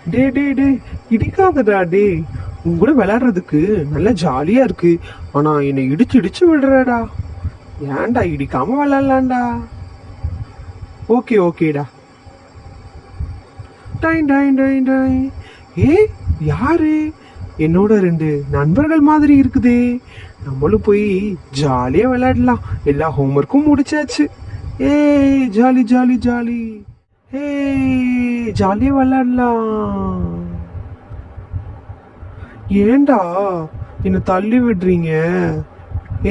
டே டே டே இடிக்காதடா டே. உன் கூட விளையாடுறதுக்கு நல்லா ஜாலியா இருக்கு. ஆனா என்னை இடிச்சு இடிச்சு விடுறடா. ஏன்டா இடிக்காம விளையாடலாம்டா. ஓகே ஓகேடா. டைன் டைன் டைன் டைன். ஏ யாரு? என்னோட ரெண்டு நண்பர்கள் மாதிரி இருக்குதே. நம்மளும் போய் ஜாலியா விளையாடலாம். எல்லா ஹோம்ஒர்க்கும் முடிச்சாச்சு. ஏய் ஜாலி ஜாலி ஜாலி. ஏய் ஜாலியா விளையாடலாம். ஏன்டா என்னை தள்ளி விடுறீங்க?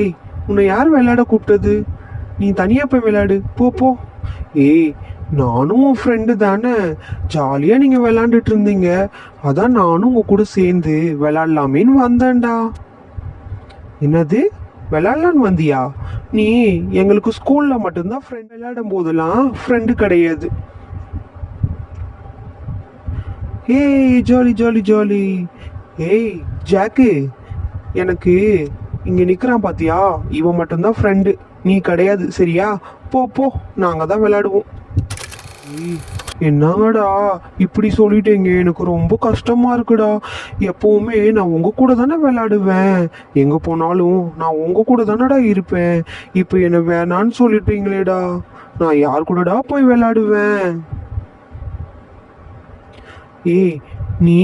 ஏய் உன்னை யார் விளையாட கூப்பிட்டது? நீ தனியா போய் விளையாடு. போ போ. ஏய் நானும் உன் ஃப்ரெண்டு தானே. ஜாலியா நீங்க விளையாண்டுட்டு இருந்தீங்க. அதான் நானும் உங்க கூட சேர்ந்து விளையாடலாமேன்னு வந்தேன்டா. என்னது விளையாடலான்னு வந்தியா? நீ எங்களுக்கு ஸ்கூல்ல மட்டும்தான் ஃப்ரெண்ட். விளையாடும் போதெல்லாம் ஃப்ரெண்டு கிடையாது. ஏய் ஜாலி ஜாலி ஜாலி. ஏய் ஜாக்கு, எனக்கு இங்க நிக்கிறான் பாத்தியா? இவன் மட்டும்தான் ஃப்ரெண்டு, நீ கிடையாது. சரியா? போ போ, நாங்க தான் விளையாடுவோம். ஏய், என்னங்கடா இப்படி சொல்லிட்டீங்க? எனக்கு ரொம்ப கஷ்டமா இருக்குடா. எப்பவுமே நான் உங்க கூட தானே விளையாடுவேன். எங்க போனாலும் நான் உங்க கூட தானடா இருப்பேன். இப்போ என்ன வேணான்னு சொல்லிட்டீங்களேடா. நான் யார் கூடடா போய் விளையாடுவேன்? ஏய் நீ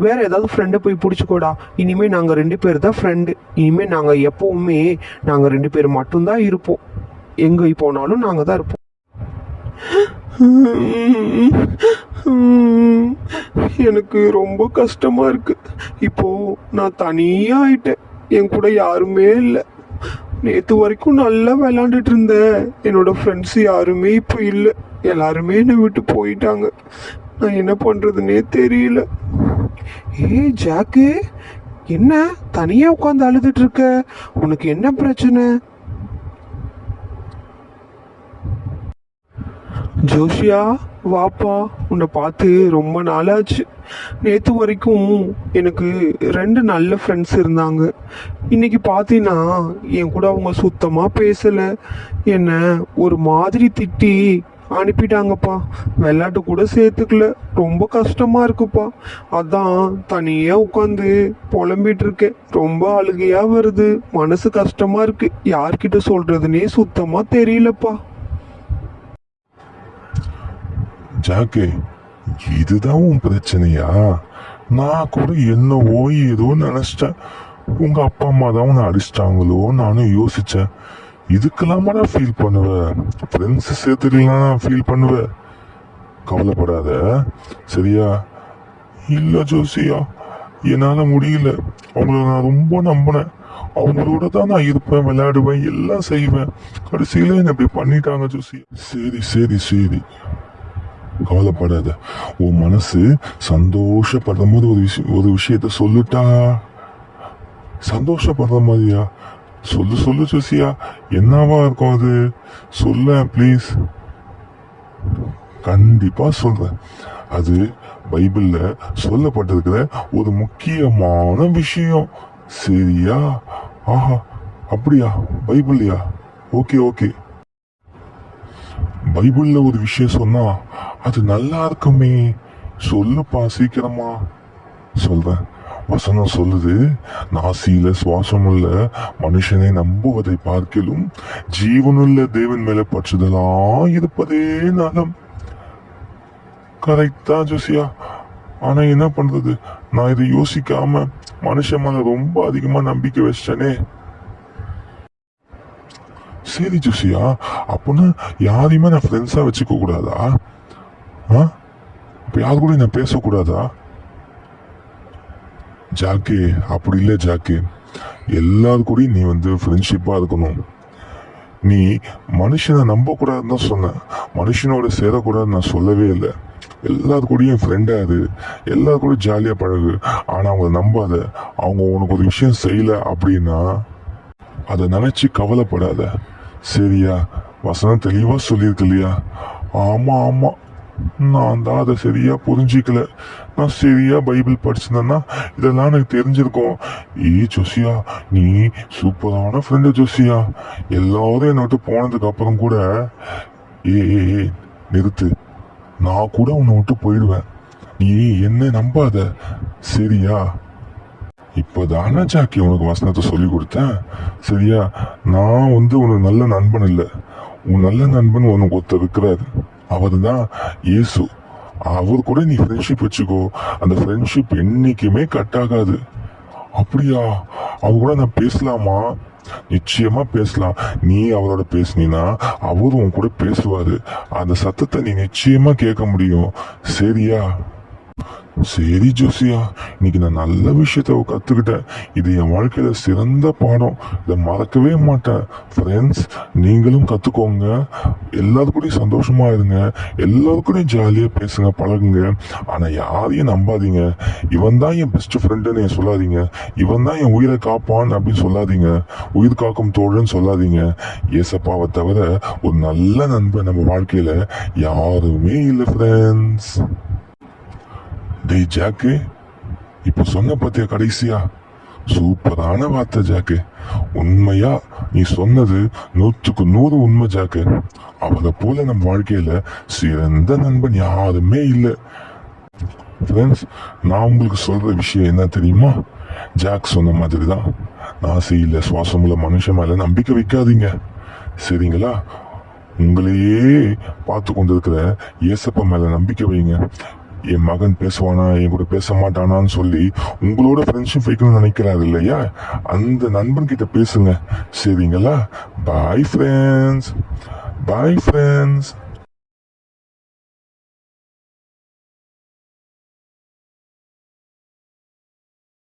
வேற ஏதாவது ஃப்ரெண்டை போய் பிடிச்சிக்கோடா. இனிமே நாங்க ரெண்டு பேர் தான் ஃப்ரெண்டு. இனிமே நாங்க எப்பவுமே நாங்க ரெண்டு பேர் மட்டும்தான் இருப்போம். எங்க போனாலும் நாங்க தான் இருப்போம். எனக்கு ரொம்ப கஷ்டமா இருக்கு. இப்போ நான் தனியா ஆயிட்டேன். என் கூட யாருமே இல்லை. நேத்து வரைக்கும் நல்லா விளையாண்டுட்டு இருந்தேன். என்னோட ஃப்ரெண்ட்ஸ் யாருமே இப்போ இல்லை. எல்லாருமே என்னை விட்டு போயிட்டாங்க. நான் என்ன பண்றதுன்னே தெரியல. ஏய் ஜாக்கு, என்ன தனியா உட்காந்து அழுதுட்டு இருக்க? உனக்கு என்ன பிரச்சனை? ஜோஷியா வாப்பா, உன்னை பார்த்து ரொம்ப நாளாச்சு. நேற்று வரைக்கும் எனக்கு ரெண்டு நல்ல ஃப்ரெண்ட்ஸ் இருந்தாங்க. இன்னைக்கு பார்த்தீங்கன்னா என் கூட அவங்க சுத்தமாக பேசலை. என்னை ஒரு மாதிரி திட்டி அனுப்பிட்டாங்கப்பா. விளையாட்டு கூட சேர்த்துக்கல. ரொம்ப கஷ்டமா இருக்குப்பா. அதான் தனியா உட்காந்து புலம்பிட்டு இருக்கேன். ரொம்ப அழுகையா வருது. மனசு கஷ்டமா இருக்கு. யார்கிட்ட சொல்றதுன்னே சுத்தமா தெரியலப்பா. ஜாக்கே, இதுதான் உன் பிரச்சனையா? நான் கூட என்னவோ ஏதோ நினைச்சிட்டேன். உங்க அப்பா அம்மா தான் உன்னை அடிச்சிட்டாங்களோ நானும் யோசிச்சேன். இதுக்கெல்லாமடா ஃபீல் பண்ணுவ? ஃப்ரெண்ட்ஸ் சேர்த்துக்கலாம் ஃபீல் பண்ணுவ. கவலைப்படாத, சரியா? இல்ல ஜோசியா, என்னால முடியல. அவங்கள நான் ரொம்ப நம்பினேன். அவங்களோட தான் நான் இருப்பேன், விளையாடுவேன், எல்லாம் செய்வேன். கடைசியில என்ன இப்படி பண்ணிட்டாங்க ஜோசியா. சரி சரி சரி, கவலைப்படாத. உன் மனசு சந்தோஷப்படுற போது ஒரு விஷயத்த சொல்லுட்டா. சந்தோஷப்படுற மாதிரியா? சொல்லு சொல்லு ஜோசியா, என்னவா இருக்கும் அது? சொல்ல ப்ளீஸ். கண்டிப்பா சொல்றேன். அது பைபிள்ல சொல்லப்பட்டிருக்கிற ஒரு முக்கியமான விஷயம், சரியா? ஆஹா, அப்படியா? பைபிள்லையா? Okay okay. பைபிள்ல ஒரு விஷயம் சொன்னா அது நல்லா இருக்குமே. சொல்லுப்பா சீக்கிரமா. சொல்றேன். வசனம் சொல்லுது, நாசியில சுவாசமுள்ள மனுஷனை நம்புவதை பார்க்கிலும் ஜீவனுள்ள தேவன் மேல பற்றுதலா இருப்பதே நலம். கரெக்டா ஜோசியா? ஆனா என்ன பண்றது, நான் இதை யோசிக்காம மனுஷன் மேல ரொம்ப அதிகமா நம்பிக்கை வச்சிட்டேனே. சரி ஜோசியா, அப்போனா யாரையுமே நான் ஃப்ரெண்ட்ஸா வச்சுக்க கூடாதா? அப்ப யாரு கூட நான் பேசக்கூடாதா? ஜாக்கே, அப்படி இல்லை ஜாக்கே. எல்லாரு கூடயும் நீ ஃப்ரெண்ட்ஷிப்பா இருக்கணும். நீ மனுஷனை நம்ப கூடாதுன்னு தான் சொன்ன. மனுஷனோட சேரக்கூடாதுன்னு நான் சொல்லவே இல்லை. எல்லாரு கூடயும் ஃப்ரெண்டா இரு, எல்லாரு கூட ஜாலியா பழகு. ஆனா அவங்க நம்பாத. அவங்க உனக்கு ஒரு விஷயம் செய்யல அப்படின்னா அதை நினைச்சு கவலைப்படாத, சரியா? வசனம் தெளிவா சொல்லியிருக்கு இல்லையா? ஆமா ஆமா, நான் தான் அதை சரியா புரிஞ்சிக்கல. நான் சரியா பைபிள் படிச்சிருந்தேன்னா இதெல்லாம் எனக்கு தெரிஞ்சிருக்கும். ஜோசியா, நீ சூப்பரான ஃப்ரெண்டு ஜோசியா. எல்லாரும் என்னை விட்டு போனதுக்கு அப்புறம் கூட நிறுத்து. நான் கூட உன்னை விட்டு போயிடுவேன். நீ என்ன நம்பாத, சரியா? இப்பதானே ஜாக்கி உனக்கு வசனத்தை சொல்லி கொடுத்தேன், சரியா? நான் உனக்கு நல்ல நண்பன் இல்லை. உன் நல்ல நண்பன் உனக்கு ஒருத்தர் இருக்கிறாரு, அவர் தான் இயேசு. அவர் கூட நீ ஃப்ரெண்ட்ஷிப் வச்சுக்கோ. அந்த ஃப்ரெண்ட்ஷிப் என்னைக்குமே கட் ஆகாது. அப்படியா? அவர் கூட நான் பேசலாமா? நிச்சயமா பேசலாம். நீ அவரோட பேசுனீன்னா அவரும் உன் கூட பேசுவாரு. அந்த சத்தத்தை நீ நிச்சயமா கேட்க முடியும், சரியா? சரி ஜோசியா, இன்னைக்கு நான் நல்ல விஷயத்த கத்துக்கிட்டேன். இது என் வாழ்க்கையில சிறந்த பாடம். இதை மறக்கவே மாட்டேன். ஃப்ரெண்ட்ஸ், நீங்களும் கத்துக்கோங்க. எல்லாருக்கூடயும் சந்தோஷமா இருங்க. எல்லாருக்கூடயும் ஜாலியா பேசுங்க, பழகுங்க. ஆனா யாரையும் நம்பாதீங்க. இவன் தான் என் பெஸ்ட் ஃப்ரெண்டுன்னு சொல்லாதீங்க. இவன் தான் என் உயிரை காப்பான் அப்படின்னு சொல்லாதீங்க. உயிர் காக்கும் தோழன்னு சொல்லாதீங்க. ஏசப்பாவை தவிர ஒரு நல்ல நண்பன் நம்ம வாழ்க்கையில யாருமே இல்லை ஃப்ரெண்ட்ஸ். டேய் ஜாக்கு, இப்ப சொன்ன பத்திய கடைசியா சூப்பரான வார்த்தை ஜாக்கு. உண்மையா நீ சொன்னது 100க்கு 100 உண்மை ஜாக்கு. அவரை போல நம்ம வாழ்க்கையில சிறந்த நண்பன் யாருமே இல்லை. ஃப்ரெண்ட்ஸ், நான் உங்களுக்கு சொல்ற விஷயம் என்ன தெரியுமா? ஜாக் சொன்ன மாதிரி தான், நாசியில சுவாசமுள்ள மனுஷன் மேல நம்பிக்கை வைக்காதீங்க, சரிங்களா? உங்களையே பார்த்து கொண்டிருக்கிற இயேசப்பா மேல நம்பிக்கை வைங்க. என் மகன் பேசுவானா, என் கூட பேச மாட்டானான்னு சொல்லி உங்களோட ஃப்ரெண்ட்ஷிப் வைக்கணும்னு நினைக்கிறாரு இல்லையா? அந்த நண்பன் கிட்ட பேசுங்க, சரிங்களா? Bye friends, bye friends.